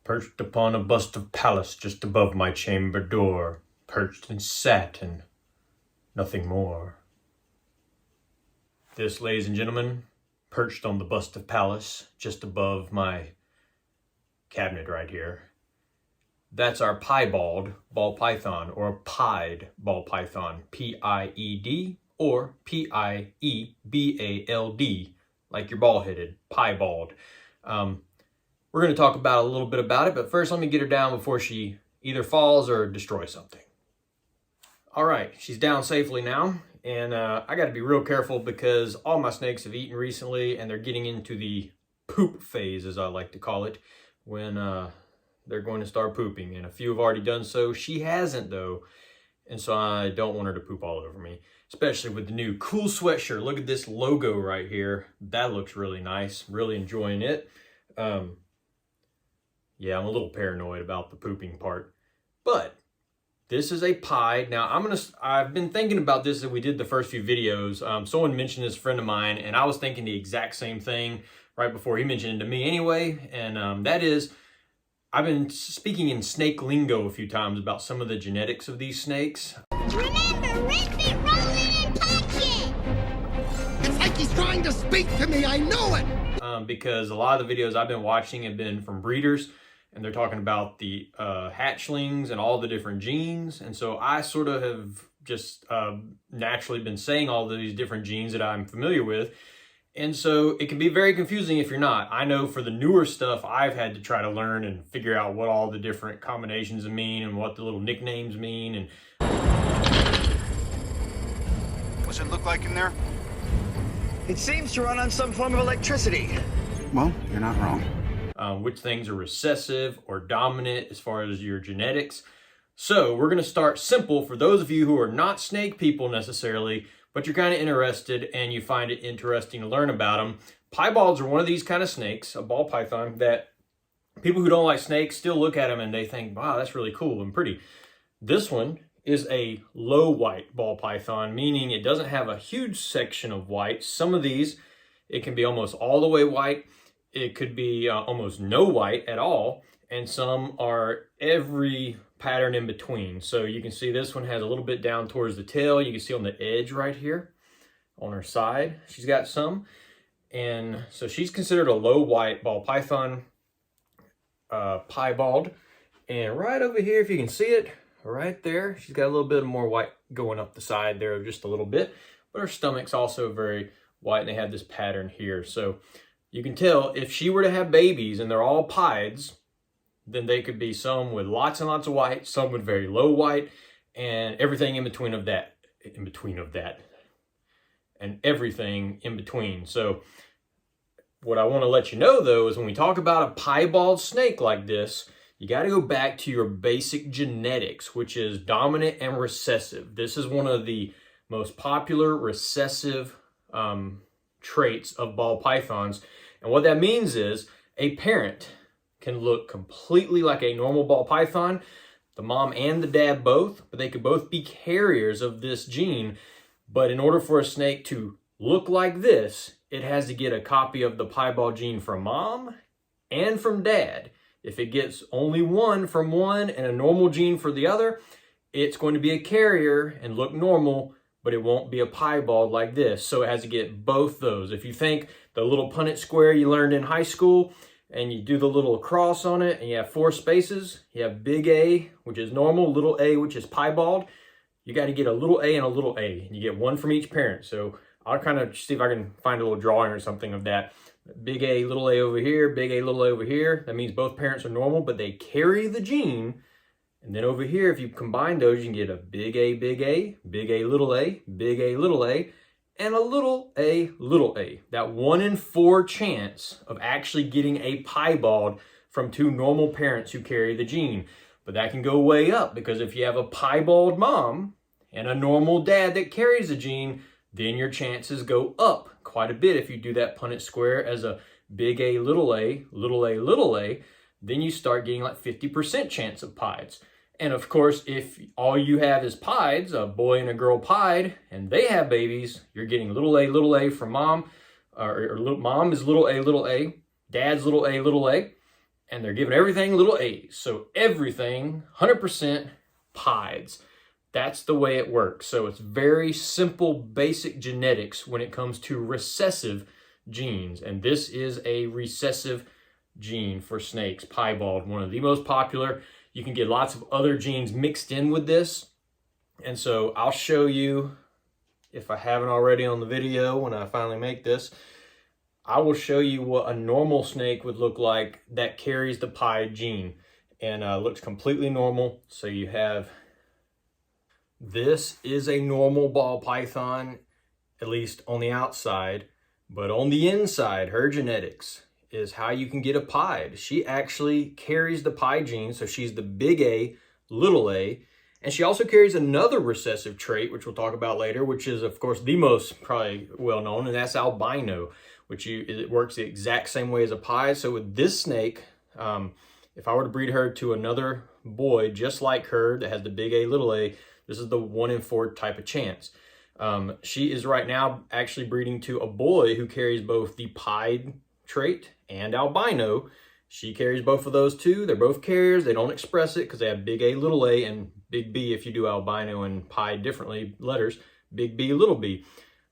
perched upon a bust of Pallas just above my chamber door, perched and sat and nothing more. This, ladies and gentlemen, perched on the bust of Pallas just above my cabinet right here. That's our piebald ball python, or a pied ball python, P-I-E-D or P-I-E-B-A-L-D, like you're ball-headed, piebald. We're going to talk about a little bit about it, but first let me get her down before she either falls or destroys something. All right, she's down safely now, and I got to be real careful because all my snakes have eaten recently, and they're getting into the poop phase, as I like to call it, when they're going to start pooping, and a few have already done so. She hasn't, though, and so I don't want her to poop all over me, especially with the new cool sweatshirt. Look at this logo right here. That looks really nice. Really enjoying it. Yeah, I'm a little paranoid about the pooping part, but this is a pied. Now, I've been thinking about this as we did the first few videos. Someone mentioned this, friend of mine, and I was thinking the exact same thing right before he mentioned it to me anyway, and that is, I've been speaking in snake lingo a few times about some of the genetics of these snakes. Remember, rip it, roll it, and punch it! It's like he's trying to speak to me, I know it! Because a lot of the videos I've been watching have been from breeders, and they're talking about the hatchlings and all the different genes. And so I sort of have just naturally been saying all of these different genes that I'm familiar with. And so it can be very confusing if you're not. I know for the newer stuff, I've had to try to learn and figure out what all the different combinations mean and what the little nicknames mean. And what's it look like in there? It seems to run on some form of electricity. Well, you're not wrong. Which things are recessive or dominant as far as your genetics. So we're going to start simple for those of you who are not snake people necessarily, but you're kind of interested and you find it interesting to learn about them. Piebalds are one of these kind of snakes, a ball python, that people who don't like snakes still look at them and they think, wow, that's really cool and pretty. This one is a low white ball python, meaning it doesn't have a huge section of white. Some of these, it can be almost all the way white. It could be almost no white at all. And some are every pattern in between. So you can see this one has a little bit down towards the tail. You can see on the edge right here on her side, she's got some. And so she's considered a low white ball python, piebald. And right over here, if you can see it, right there, she's got a little bit more white going up the side there, just a little bit. But her stomach's also very white, and they have this pattern here. So you can tell if she were to have babies and they're all pieds, then they could be some with lots and lots of white, some with very low white, and everything in between of that, and everything in between. So what I want to let you know, though, is when we talk about a piebald snake like this, you got to go back to your basic genetics, which is dominant and recessive. This is one of the most popular recessive traits of ball pythons. And what that means is a parent can look completely like a normal ball python, the mom and the dad both, but they could both be carriers of this gene. But in order for a snake to look like this, it has to get a copy of the piebald gene from mom and from dad. If it gets only one from one and a normal gene for the other, it's going to be a carrier and look normal, but it won't be a piebald like this. So it has to get both those. If you think the little Punnett square you learned in high school, and you do the little cross on it, and you have 4 spaces, you have big A, which is normal, little a, which is piebald. You got to get a little a and a little a, and you get one from each parent. So I'll kind of see if I can find a little drawing or something of that. Big A, little a over here, big A, little a over here. That means both parents are normal, but they carry the gene. And then over here, if you combine those, you can get a big A, big A, big A, little a, big A, little a, and a little a, little a. That 1 in 4 chance of actually getting a piebald from 2 normal parents who carry the gene. But that can go way up, because if you have a piebald mom and a normal dad that carries the gene, then your chances go up quite a bit. If you do that Punnett square as a big A, little a, little a, little a, then you start getting like 50% chance of pieds. And of course, if all you have is pieds, a boy and a girl pied, and they have babies, you're getting little a from mom, or mom is little a, dad's little a, and they're giving everything little A's. So everything, 100% pieds. That's the way it works. So it's very simple, basic genetics when it comes to recessive genes. And this is a recessive gene for snakes, piebald, one of the most popular. You can get lots of other genes mixed in with this. And so I'll show you, if I haven't already on the video when I finally make this, I will show you what a normal snake would look like that carries the pied gene, and looks completely normal. So you have, this is a normal ball python, at least on the outside, but on the inside, her genetics is how you can get a pied. She actually carries the pied gene, so she's the big A, little a, and she also carries another recessive trait, which we'll talk about later, which is, of course, the most probably well-known, and that's albino, which it works the exact same way as a pied. So with this snake, if I were to breed her to another boy just like her that has the big A, little a, this is the 1 in 4 type of chance. She is right now actually breeding to a boy who carries both the pied trait and albino. She carries both of those too. They're both carriers. They don't express it because they have big A, little a, and big B if you do albino and pied differently, letters, big B, little b.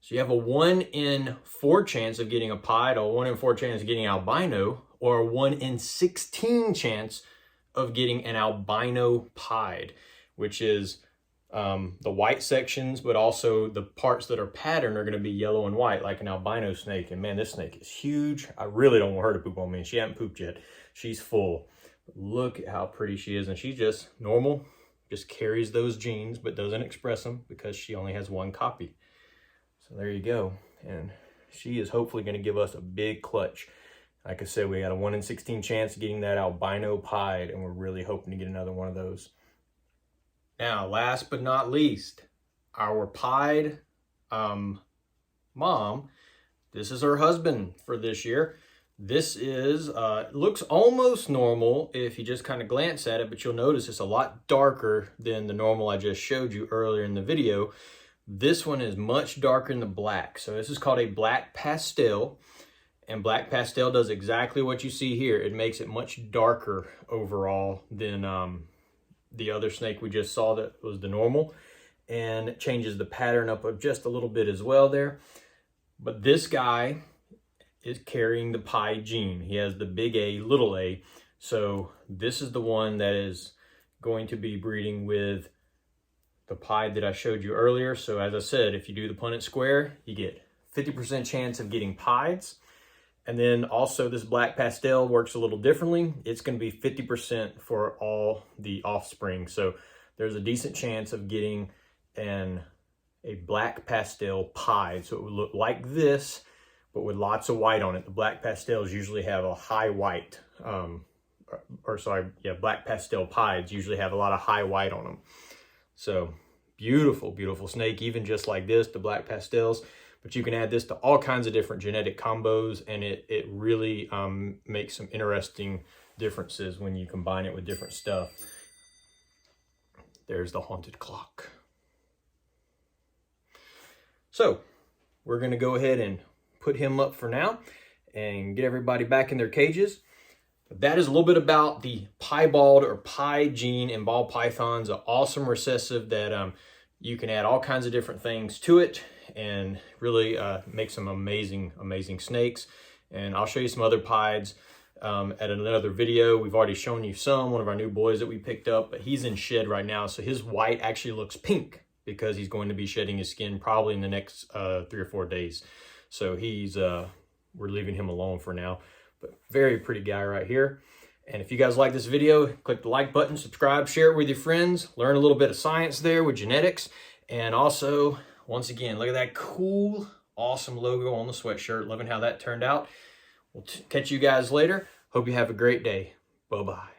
So you have a 1 in 4 chance of getting a pied, a 1 in 4 chance of getting albino, or a 1 in 16 chance of getting an albino pied, which is the white sections, but also the parts that are patterned are going to be yellow and white, like an albino snake. And man, this snake is huge. I really don't want her to poop on me. She hasn't pooped yet. She's full. But look at how pretty she is. And she's just normal, just carries those genes, but doesn't express them because she only has 1 copy. So there you go. And she is hopefully going to give us a big clutch. Like I said, we got a 1 in 16 chance of getting that albino pied, and we're really hoping to get another one of those. Now, last but not least, our pied mom, this is her husband for this year. This is, looks almost normal if you just kind of glance at it, but you'll notice it's a lot darker than the normal I just showed you earlier in the video. This one is much darker in the black. So this is called a black pastel, and black pastel does exactly what you see here. It makes it much darker overall than the other snake we just saw that was the normal, and it changes the pattern up just a little bit as well there. But this guy is carrying the pied gene. He has the big A, little a. So this is the one that is going to be breeding with the pied that I showed you earlier. So as I said, if you do the Punnett square, you get 50% chance of getting pieds. And then also this black pastel works a little differently. It's going to be 50% for all the offspring. So there's a decent chance of getting a black pastel pied. So it would look like this, but with lots of white on it. The black pastels usually have a high white, black pastel pieds usually have a lot of high white on them. So beautiful, beautiful snake, even just like this, the black pastels. But you can add this to all kinds of different genetic combos, and it really makes some interesting differences when you combine it with different stuff. There's the haunted clock. So we're going to go ahead and put him up for now and get everybody back in their cages. That is a little bit about the piebald or pied gene in ball pythons, an awesome recessive that you can add all kinds of different things to it and really make some amazing, amazing snakes. And I'll show you some other pieds at another video. We've already shown you one of our new boys that we picked up, but he's in shed right now. So his white actually looks pink because he's going to be shedding his skin probably in the next 3 or 4 days. So we're leaving him alone for now, but very pretty guy right here. And if you guys like this video, click the like button, subscribe, share it with your friends, learn a little bit of science there with genetics. And also, once again, look at that cool, awesome logo on the sweatshirt. Loving how that turned out. We'll catch you guys later. Hope you have a great day. Bye-bye.